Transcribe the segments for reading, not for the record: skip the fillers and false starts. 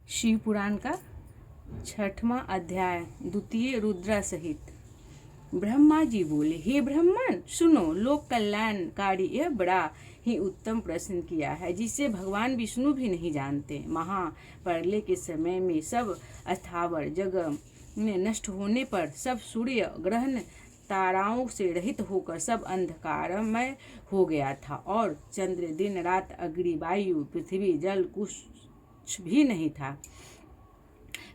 शिव पुराण का 6वां अध्याय द्वितीय रुद्रा सहित। ब्रह्मा जी बोले, हे ब्राह्मण सुनो, लोक कल्याणकारी यह बड़ा ही उत्तम प्रश्न किया है जिसे भगवान विष्णु भी नहीं जानते। महाप्रलय के समय में सब अस्थावर जगह में नष्ट होने पर सब सूर्य ग्रहण ताराओं से रहित होकर सब अंधकारमय हो गया था और चंद्र दिन रात अग्नि वायु पृथ्वी जल कुछ भी नहीं था।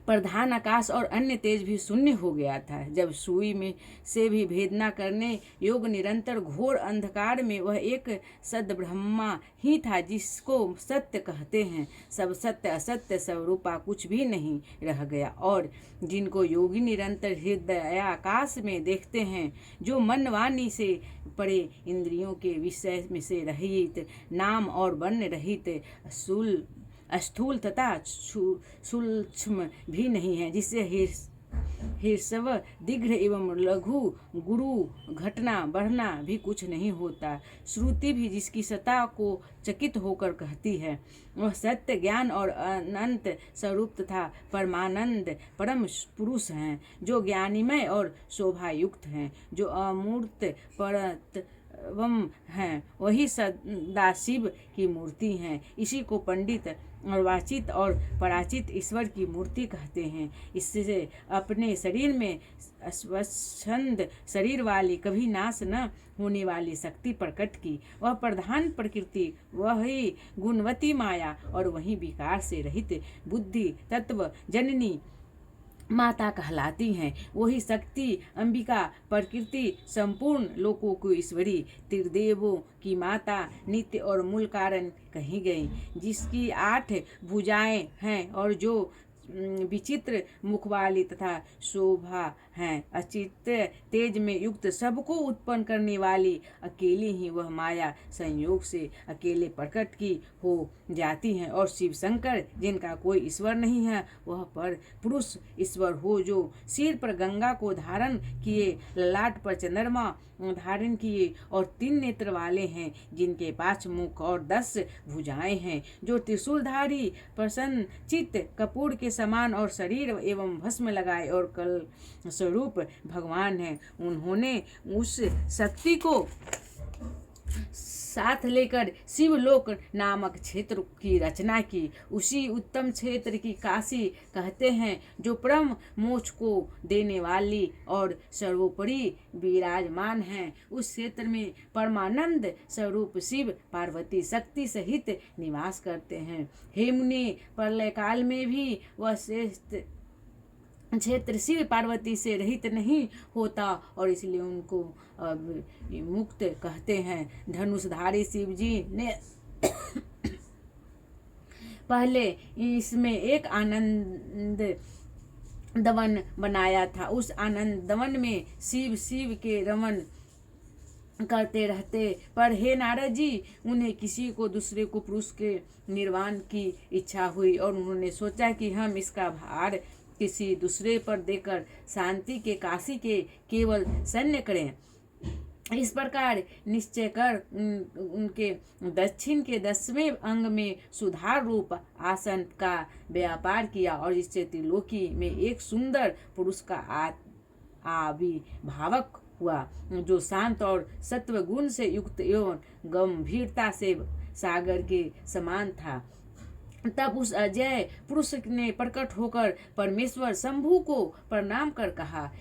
प्रधान आकाश और अन्य तेज भी शून्य हो गया था। जब सुई में से भी भेद न करने योग निरंतर घोर अंधकार में वह एक सद ब्रह्मा ही था जिसको सत्य कहते हैं। सब सत्य असत्य स्वरूपा कुछ भी नहीं रह गया और जिनको योगी निरंतर हृदय आकाश में देखते हैं, जो मन वाणी से परे इंद्रियों के विषय में से रहित, नाम और वर्ण रहित, स्थूल तथा सूक्ष्म भी नहीं है, जिससे हिरस्व दीर्घ एवं लघु गुरु घटना बढ़ना भी कुछ नहीं होता। श्रुति भी जिसकी सत्ता को चकित होकर कहती है, वह सत्य ज्ञान और अनंत स्वरूप तथा परमानंद परम पुरुष हैं, जो ज्ञानीमय और शोभायुक्त हैं, जो अमूर्त परतवम हैं, वही सदाशिव की मूर्ति हैं। इसी को पंडित अर्वाचित और पराचित ईश्वर की मूर्ति कहते हैं। इससे अपने शरीर में स्वच्छंद शरीर वाली, कभी नाश न होने वाली शक्ति प्रकट की। वह प्रधान प्रकृति, वही गुणवती माया और वही विकार से रहित बुद्धि तत्व जननी माता कहलाती हैं। वही शक्ति अंबिका प्रकृति संपूर्ण लोकों को ईश्वरी त्रिदेवों की माता नित्य और मूल कारण कही गई, जिसकी 8 भुजाएं हैं और जो विचित्र मुख वाली तथा शोभा हैं, अचित तेज में युक्त, सबको उत्पन्न करने वाली अकेली ही वह माया संयोग से अकेले प्रकट की हो जाती हैं। और शिव शंकर जिनका कोई ईश्वर नहीं है, वह पर पुरुष ईश्वर हो, जो सिर पर गंगा को धारण किए, ललाट पर चंद्रमा धारण किए और 3 नेत्र वाले हैं, जिनके 5 मुख और 10 भुजाएं हैं, जो त्रिशूलधारी प्रसन्न चित्त कपूर के समान और शरीर एवं भस्म लगाए और कल स्वरूप भगवान है। उन्होंने उस शक्ति को साथ लेकर शिवलोक नामक क्षेत्र की रचना की। उसी उत्तम क्षेत्र की काशी कहते हैं, जो परम मोक्ष को देने वाली और सर्वोपरि विराजमान है। उस क्षेत्र में परमानंद स्वरूप शिव पार्वती शक्ति सहित निवास करते हैं। हे मुनि, प्रलय काल में भी वह श्रेष्ठ क्षेत्र शिव पार्वती से रहित नहीं होता और इसलिए उनको मुक्त कहते हैं। धनुषधारी शिव जी ने पहले इसमें एक आनंद दवन बनाया था। उस आनंद दवन में शिव के रमन करते रहते, पर हे नारद जी, उन्हें किसी को दूसरे को पुरुष के निर्वाण की इच्छा हुई और उन्होंने सोचा कि हम इसका भार किसी दूसरे पर देकर शांति के काशी के केवल सैन्य करें। इस प्रकार निश्चय कर उनके दक्षिण के 10वें अंग में सुधार रूप आसन का व्यापार किया और इससे त्रिलोकी में एक सुंदर पुरुष का आविर्भावक हुआ, जो शांत और सत्व गुण से युक्त एवं गंभीरता से सागर के समान था। तब उस अजय पुरुष ने प्रकट होकर परमेश्वर शंभु को प्रणाम कर कहा,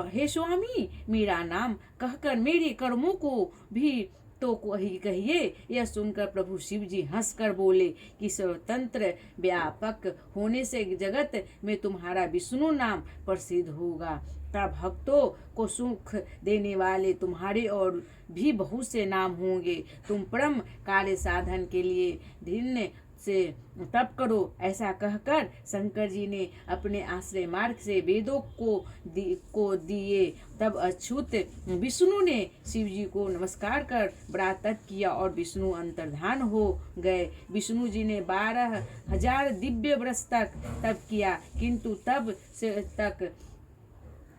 हे स्वामी, मेरा नाम कहकर मेरे कर्मों को भी तो कहिए। यह सुनकर प्रभु शिव जी हंसकर बोले कि स्वतंत्र व्यापक होने से जगत में तुम्हारा विष्णु नाम प्रसिद्ध होगा, तब भक्तों को सुख देने वाले तुम्हारे और भी बहुत से नाम होंगे। तुम परम कार्य साधन के लिए धीर्य से तप करो। ऐसा कहकर शंकर जी ने अपने आश्रय मार्ग से वेदों को दिए। तब अच्युत विष्णु ने शिव जी को नमस्कार कर बड़ा तप किया और विष्णु अंतर्धान हो गए। विष्णु जी ने 12,000 दिव्य वर्ष तक तप किया, किंतु तब से तक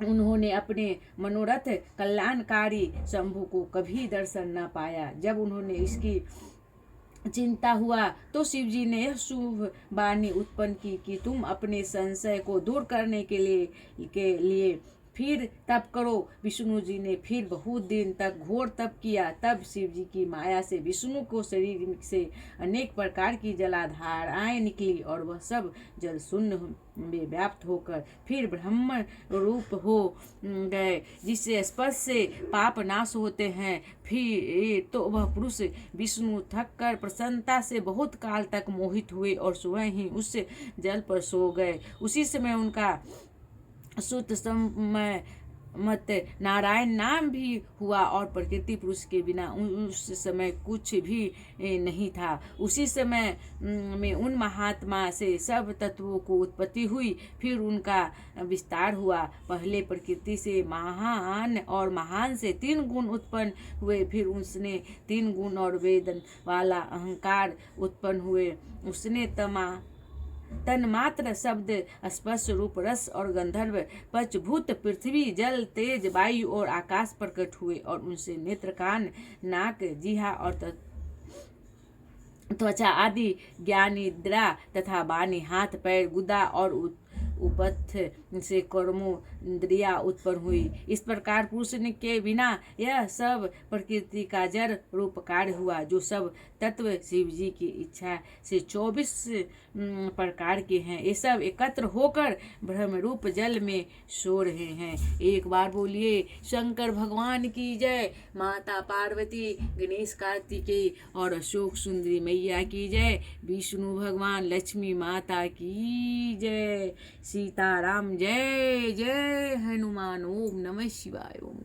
उन्होंने अपने मनोरथ कल्याणकारी शंभु को कभी दर्शन न पाया। जब उन्होंने इसकी चिंता हुआ तो शिव जी ने यह शुभ वाणी उत्पन्न की कि तुम अपने संशय को दूर करने के लिए फिर तप करो। विष्णु जी ने फिर बहुत दिन तक घोर तप किया। तब शिव जी की माया से विष्णु को शरीर से अनेक प्रकार की जलाधाराएं निकली और वह सब जल शून्य में व्याप्त होकर फिर ब्रह्म रूप हो गए, जिससे स्पर्श से पाप नाश होते हैं। फिर तो वह पुरुष विष्णु थक कर प्रसन्नता से बहुत काल तक मोहित हुए और स्वयं ही उस जल पर सो गए। उसी समय उनका शुद्ध समय मत नारायण नाम भी हुआ और प्रकृति पुरुष के बिना उस समय कुछ भी नहीं था। उसी समय में उन महात्मा से सब तत्वों को उत्पत्ति हुई, फिर उनका विस्तार हुआ। पहले प्रकृति से महान और महान से 3 गुण उत्पन्न हुए, फिर उसने 3 गुण और वेदन वाला अहंकार उत्पन्न हुए। उसने तन्मात्र शब्द स्पर्श रूप रस और गंधर्व पंचभूत पृथ्वी जल तेज वायु और आकाश प्रकट हुए और उनसे नेत्र कान नाक जिह्वा और त्वचा आदि ज्ञानेन्द्रिया तथा वाणी हाथ पैर गुदा और उपस्थ से कर्मोन्द्रिया उत्पन्न हुई। इस प्रकार पुरुष के बिना यह सब प्रकृति का जड़ रूप कार्य हुआ। जो सब तत्व शिव जी की इच्छा से 24 प्रकार के हैं, ये सब एकत्र होकर ब्रह्म रूप जल में सो रहे हैं। एक बार बोलिए शंकर भगवान की जय, माता पार्वती, गणेश कार्तिकेय और अशोक सुंदरी मैया की जय, विष्णु भगवान लक्ष्मी माता की जय, सीताराम जय जय हनुमान। ओम नमः शिवाय। ओम